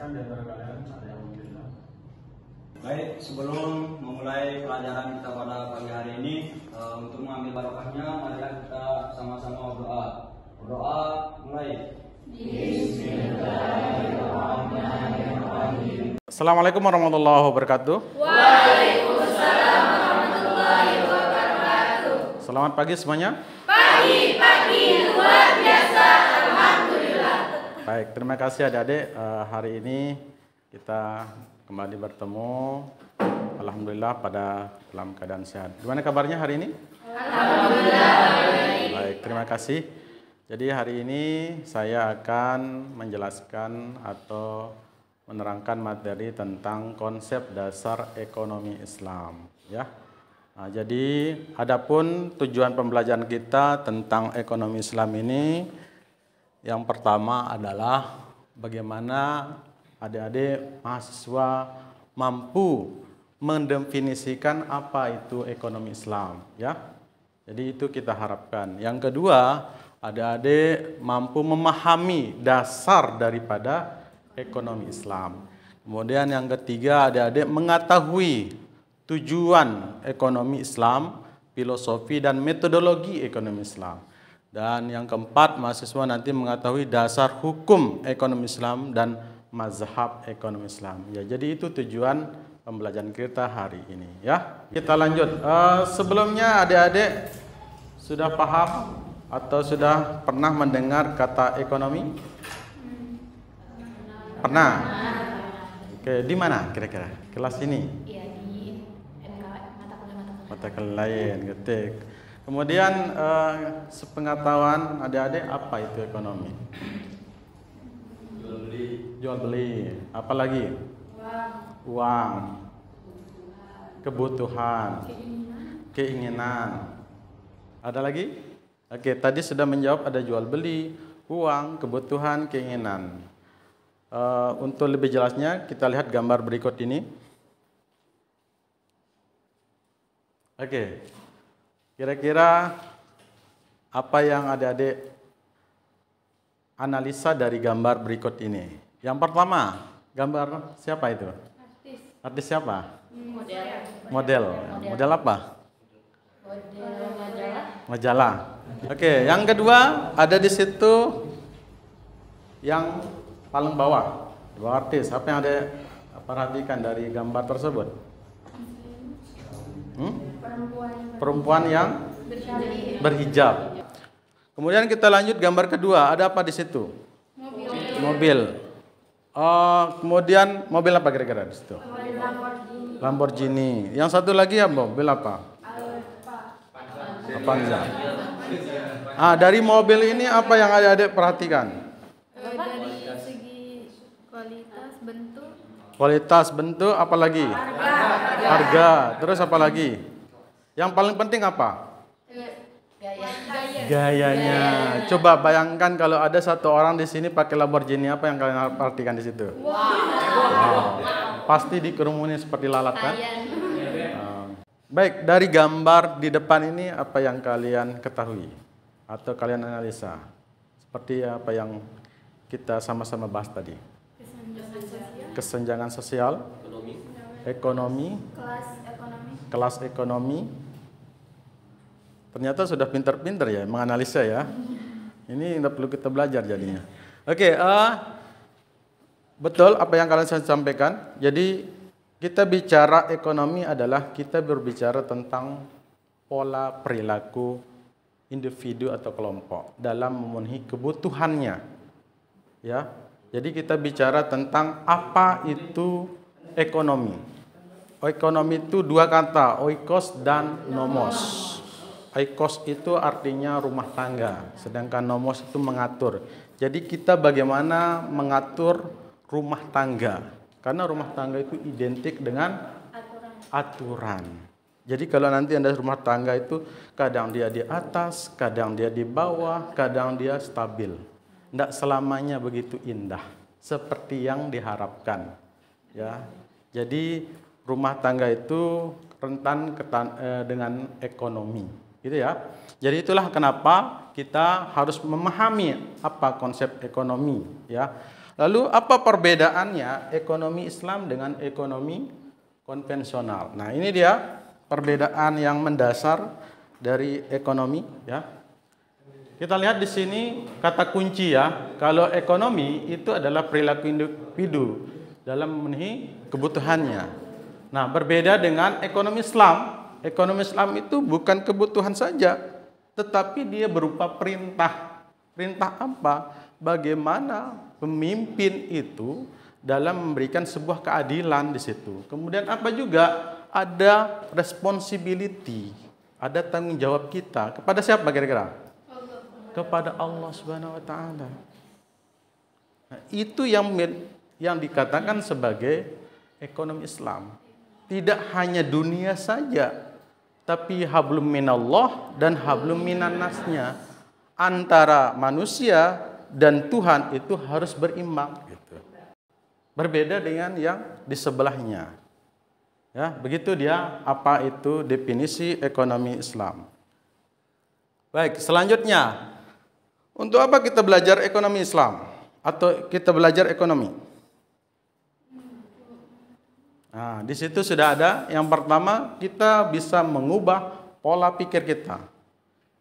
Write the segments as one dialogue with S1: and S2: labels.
S1: Silakan di antara kalian ada yang mau bilang.
S2: Baik, sebelum memulai pelajaran kita pada pagi hari ini, untuk mengambil barokahnya, marilah kita sama-sama berdoa. Berdoa, mulai. Bismillahirrahmanirrahim.
S1: Assalamualaikum warahmatullahi wabarakatuh.
S3: Waalaikumsalam warahmatullahi wabarakatuh.
S1: Selamat pagi semuanya.
S3: Pagi luar biasa, alhamdulillah.
S1: Baik, terima kasih adik-adik. Hari ini kita kembali bertemu. Alhamdulillah pada dalam keadaan sehat. Gimana kabarnya hari ini?
S3: Alhamdulillah.
S1: Baik, terima kasih. Jadi hari ini saya akan menjelaskan atau menerangkan materi tentang konsep dasar ekonomi Islam, ya. Nah, jadi adapun tujuan pembelajaran kita tentang ekonomi Islam ini, yang pertama adalah bagaimana adik-adik mahasiswa mampu mendefinisikan apa itu ekonomi Islam, ya. Jadi itu kita harapkan. Yang kedua, adik-adik mampu memahami dasar daripada ekonomi Islam. Kemudian yang ketiga, adik-adik mengetahui tujuan ekonomi Islam, filosofi dan metodologi ekonomi Islam. Dan yang keempat, mahasiswa nanti mengetahui dasar hukum ekonomi Islam dan mazhab ekonomi Islam. Ya, jadi itu tujuan pembelajaran kita hari ini, ya. Kita lanjut. Sebelumnya adik-adik sudah paham atau sudah pernah mendengar kata ekonomi? Pernah? Oke, di mana kira-kira? Kelas ini?
S3: Iya, di MK, mata kuliah
S1: Lain, ketik. Kemudian sepengetahuan adik-adik, apa itu ekonomi?
S2: Jual beli.
S1: Jual beli. Apa lagi? Uang. Kebutuhan. Keinginan. Ada lagi? Oke, tadi sudah menjawab, ada jual beli, uang, kebutuhan, keinginan. Untuk lebih jelasnya kita lihat gambar berikut ini. Oke, kira-kira apa yang adik-adik analisa dari gambar berikut ini? Yang pertama, gambar siapa itu? Artis siapa? Model. Model apa? Majalah. Oke, yang kedua ada di situ yang paling bawah, dua artis. Apa yang ada perhatikan dari gambar tersebut? Perempuan yang berhijab. Kemudian kita lanjut gambar kedua. Ada apa di situ? Mobil. Kemudian mobil apa kira-kira di situ? Lamborghini. Yang satu lagi ya, mobil apa? Avanza. Dari mobil ini apa yang adik-adik perhatikan? Kualitas bentuk, apa lagi? Harga. Terus apa lagi? Yang paling penting apa? Gayanya. Coba bayangkan kalau ada satu orang di sini pakai Lamborghini, apa yang kalian perhatikan di situ? Wow. Pasti dikerumuni seperti lalat, kan? Baik, dari gambar di depan ini apa yang kalian ketahui atau kalian analisa? Seperti apa yang kita sama-sama bahas tadi. Kesenjangan sosial, ekonomi, kelas ekonomi. Ternyata sudah pintar-pintar ya menganalisa ya. Ini tidak perlu kita belajar jadinya. Oke, betul apa yang kalian sampaikan. Jadi kita bicara ekonomi adalah kita berbicara tentang pola perilaku individu atau kelompok dalam memenuhi kebutuhannya. Ya. Jadi kita bicara tentang apa itu ekonomi. Ekonomi itu dua kata, oikos dan nomos. Oikos itu artinya rumah tangga, sedangkan nomos itu mengatur. Jadi kita bagaimana mengatur rumah tangga. Karena rumah tangga itu identik dengan aturan. Jadi kalau nanti Anda rumah tangga itu kadang dia di atas, kadang dia di bawah, kadang dia stabil. Tidak selamanya begitu indah seperti yang diharapkan, ya. Jadi rumah tangga itu rentan dengan ekonomi, gitu ya. Jadi itulah kenapa kita harus memahami apa konsep ekonomi, ya. Lalu apa perbedaannya ekonomi Islam dengan ekonomi konvensional? Nah, ini dia perbedaan yang mendasar dari ekonomi, ya. Kita lihat di sini kata kunci, ya. Kalau ekonomi itu adalah perilaku individu dalam memenuhi kebutuhannya. Nah, berbeda dengan ekonomi Islam. Ekonomi Islam itu bukan kebutuhan saja, tetapi dia berupa perintah. Perintah apa? Bagaimana pemimpin itu dalam memberikan sebuah keadilan di situ. Kemudian apa juga? Ada responsibility, ada tanggung jawab kita. Kepada siapa kira-kira? Kepada Allah Subhanahu wa taala. Nah, itu yang dikatakan sebagai ekonomi Islam. Tidak hanya dunia saja, tapi hablum minallah dan hablum minannasnya. Antara manusia dan Tuhan itu harus berimbang gitu. Berbeda dengan yang di sebelahnya. Ya, begitu dia apa itu definisi ekonomi Islam. Baik, selanjutnya, untuk apa kita belajar ekonomi Islam atau kita belajar ekonomi? Nah, di situ sudah ada yang pertama, kita bisa mengubah pola pikir kita.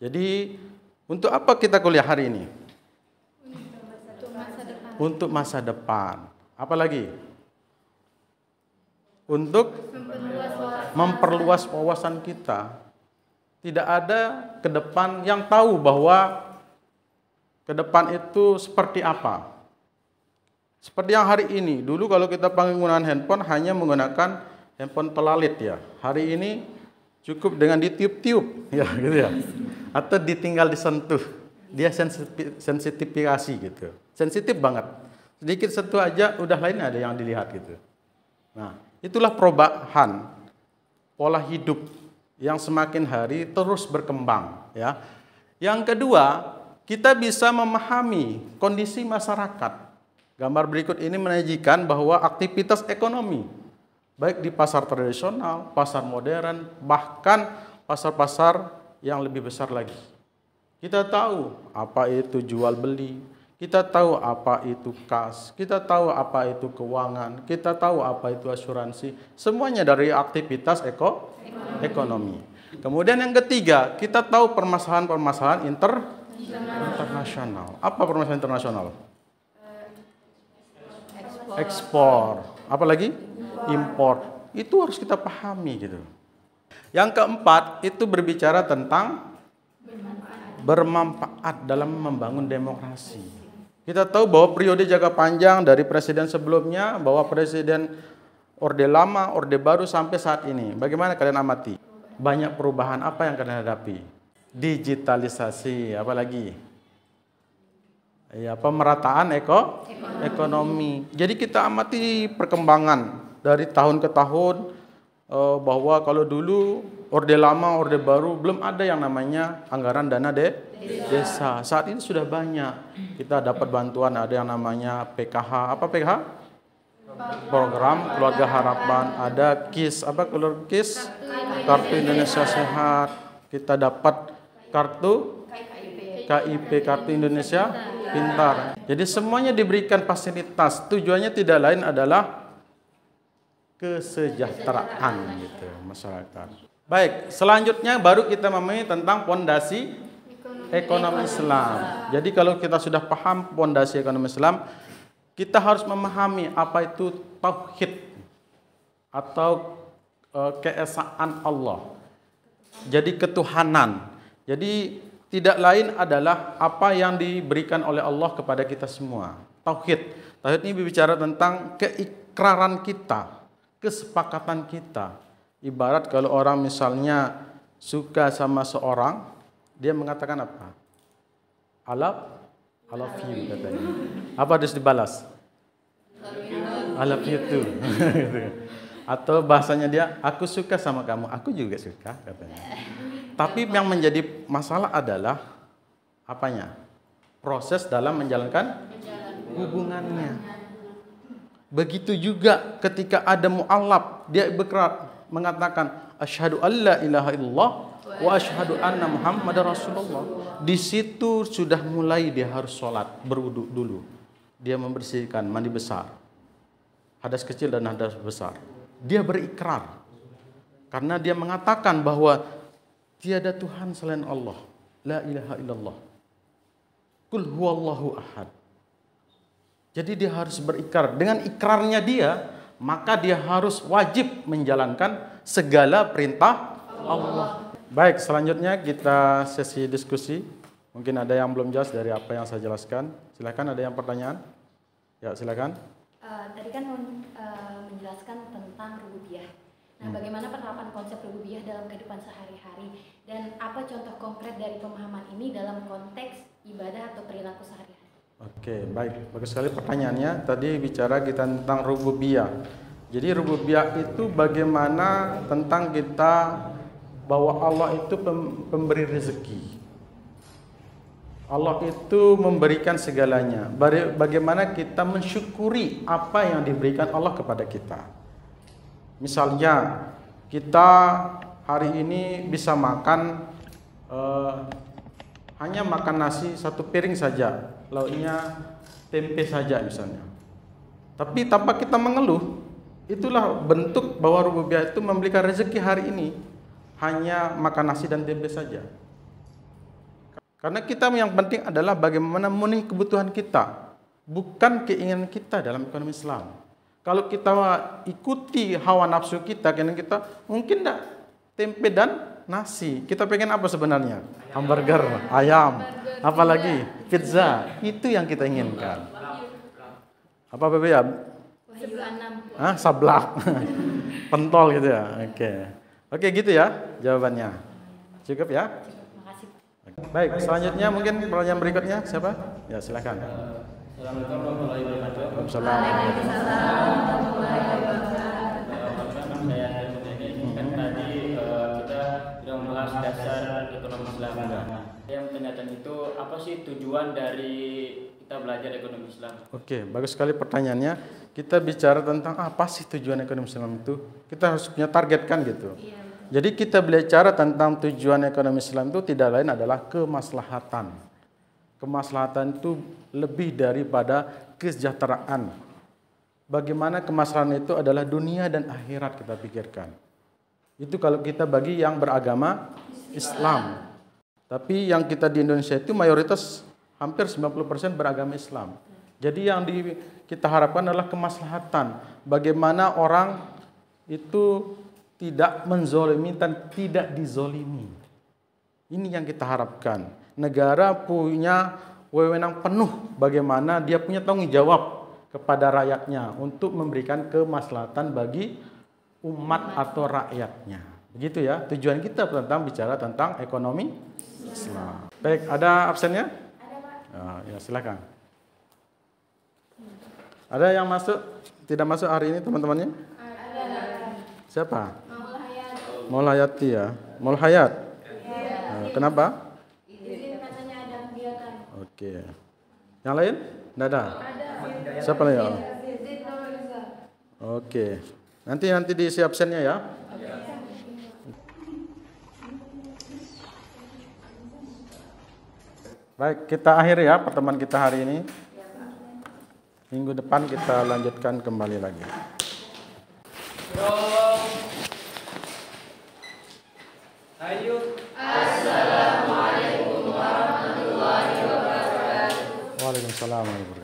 S1: Jadi, untuk apa kita kuliah hari ini? Untuk masa depan. Apa lagi? Untuk memperluas wawasan kita. Tidak ada ke depan yang tahu bahwa ke depan itu seperti apa. Seperti yang hari ini. Dulu kalau kita penggunaan handphone hanya menggunakan handphone pelalit, ya. Hari ini cukup dengan ditiup-tiup, ya, gitu ya. Atau ditinggal disentuh, dia sensitifikasi gitu, sensitif banget. Sedikit sentuh aja, udah lain ada yang dilihat gitu. Nah, itulah perubahan pola hidup yang semakin hari terus berkembang, ya. Yang kedua, kita bisa memahami kondisi masyarakat. Gambar berikut ini menyajikan bahwa aktivitas ekonomi, baik di pasar tradisional, pasar modern, bahkan pasar-pasar yang lebih besar lagi. Kita tahu apa itu jual beli, kita tahu apa itu kas, kita tahu apa itu keuangan, kita tahu apa itu asuransi. Semuanya dari aktivitas ekonomi. Kemudian yang ketiga, kita tahu permasalahan-permasalahan internasional. Apa permasalahan internasional? Ekspor. Apa lagi? Impor. Itu harus kita pahami gitu. Yang keempat, itu berbicara tentang bermanfaat dalam membangun demokrasi. Kita tahu bahwa periode jangka panjang dari presiden sebelumnya, bahwa presiden Orde Lama, Orde Baru sampai saat ini. Bagaimana kalian amati? Banyak perubahan apa yang kalian hadapi? Digitalisasi, apa lagi? Ya, pemerataan ekonomi. Jadi kita amati perkembangan dari tahun ke tahun. Bahwa kalau dulu Orde Lama, Orde Baru belum ada yang namanya anggaran dana desa. Saat ini sudah banyak. Kita dapat bantuan, ada yang namanya PKH. Apa PKH? Program Keluarga Harapan. Ada KIS. Apa keluar KIS? Kartu Indonesia Sehat. Kita dapat kartu KIP, Kartu Indonesia Pintar. Jadi semuanya diberikan fasilitas. Tujuannya tidak lain adalah kesejahteraan gitu masyarakat. Baik, selanjutnya baru kita memahami tentang pondasi ekonomi Islam. Jadi kalau kita sudah paham pondasi ekonomi Islam, kita harus memahami apa itu tauhid atau keesaan Allah. Jadi ketuhanan. Jadi tidak lain adalah apa yang diberikan oleh Allah kepada kita semua. Tauhid. Tauhid ini berbicara tentang keikraran kita, kesepakatan kita. Ibarat kalau orang misalnya suka sama seorang, dia mengatakan apa? I love you katanya. Apa harus dibalas? I love you too. Atau bahasanya dia, aku suka sama kamu, aku juga suka katanya. Tapi yang menjadi masalah adalah apanya? Proses dalam menjalankan hubungannya. Begitu juga ketika ada mu'allaf, dia berkerat mengatakan asyhadu alla ilaha illallah wa asyhadu anna muhammadar rasulullah. Di situ sudah mulai dia harus sholat, berwudu dulu. dia membersihkan mandi besar, hadas kecil dan hadas besar. Dia berikrar karena dia mengatakan bahwa tiada Tuhan selain Allah, la ilaha illallah, qul huwallahu ahad. Jadi dia harus berikrar. Dengan ikrarnya dia, maka dia harus wajib menjalankan segala perintah Allah. Baik, selanjutnya kita sesi diskusi. Mungkin ada yang belum jelas dari apa yang saya jelaskan. Silakan, ada yang pertanyaan? Ya, silakan.
S3: Tadi kan menjelaskan tentang rububiyah. Nah, bagaimana penerapan konsep rububiyah dalam kehidupan sehari-hari dan apa contoh konkret dari pemahaman ini dalam konteks ibadah atau perilaku sehari-hari?
S1: Oke, baik. Bagus sekali pertanyaannya. Tadi bicara kita tentang rububiyah. Jadi rububiyah itu bagaimana tentang kita bahwa Allah itu pemberi rezeki. Allah itu memberikan segalanya. Bagaimana kita mensyukuri apa yang diberikan Allah kepada kita. Misalnya kita hari ini bisa makan hanya makan nasi satu piring saja, lauknya tempe saja misalnya. Tapi tanpa kita mengeluh, itulah bentuk bahwa rububiyah itu memberikan rezeki hari ini hanya makan nasi dan tempe saja. Karena kita yang penting adalah bagaimana memenuhi kebutuhan kita, bukan keinginan kita dalam ekonomi Islam. Kalau kita ikuti hawa nafsu kita, keinginan kita mungkin tidak tempe dan nasi. Kita pengen apa sebenarnya? Hamburger, ayam, apalagi pizza. Itu yang kita inginkan. Apa Bebe ya? Sablak. Pentol gitu ya. Oke, gitu ya jawabannya. Cukup ya?
S3: Makasih.
S1: Baik, selanjutnya mungkin pertanyaan berikutnya siapa? Ya, silakan.
S2: Assalamualaikum warahmatullahi wabarakatuh.
S1: Waalaikumsalam.
S4: Kan tadi kita sudah membahas dasar ekonomi Islam. Yang menanyakan itu apa sih tujuan dari kita belajar ekonomi Islam?
S1: Oke, bagus sekali pertanyaannya. Kita bicara tentang apa sih tujuan ekonomi Islam itu. Kita harus punya target kan gitu.
S3: Iya, betul.
S1: Jadi kita bicara tentang tujuan ekonomi Islam itu tidak lain adalah kemaslahatan. Kemaslahatan itu lebih daripada kesejahteraan. Bagaimana kemaslahatan itu adalah dunia dan akhirat kita pikirkan. Itu kalau kita bagi yang beragama Islam. Tapi yang kita di Indonesia itu mayoritas hampir 90% beragama Islam. Jadi yang kita harapkan adalah kemaslahatan. Bagaimana orang itu tidak menzolimi dan tidak dizolimi. Ini yang kita harapkan. Negara punya wewenang penuh bagaimana dia punya tanggung jawab kepada rakyatnya untuk memberikan kemaslahatan bagi umat atau rakyatnya. Begitu ya, tujuan kita tentang bicara tentang ekonomi Islam. Baik, ada absennya?
S3: Ada, Pak.
S1: Ya, silakan. Ada yang masuk, tidak masuk hari ini teman-temannya?
S3: Ada.
S1: Siapa?
S3: Maul
S1: Hayati ya. Maul Hayat. Kenapa?
S3: Izin katanya ada kegiatan.
S1: Oke. Yang lain? Tidak ada? Siapa lagi? Oke. Nanti diisi absennya ya. Baik, kita akhiri ya pertemuan kita hari ini. Minggu depan kita lanjutkan kembali lagi. Assalamualaikum warahmatullahi wabarakatuh. Waalaikumsalam warahmatullahi wabarakatuh.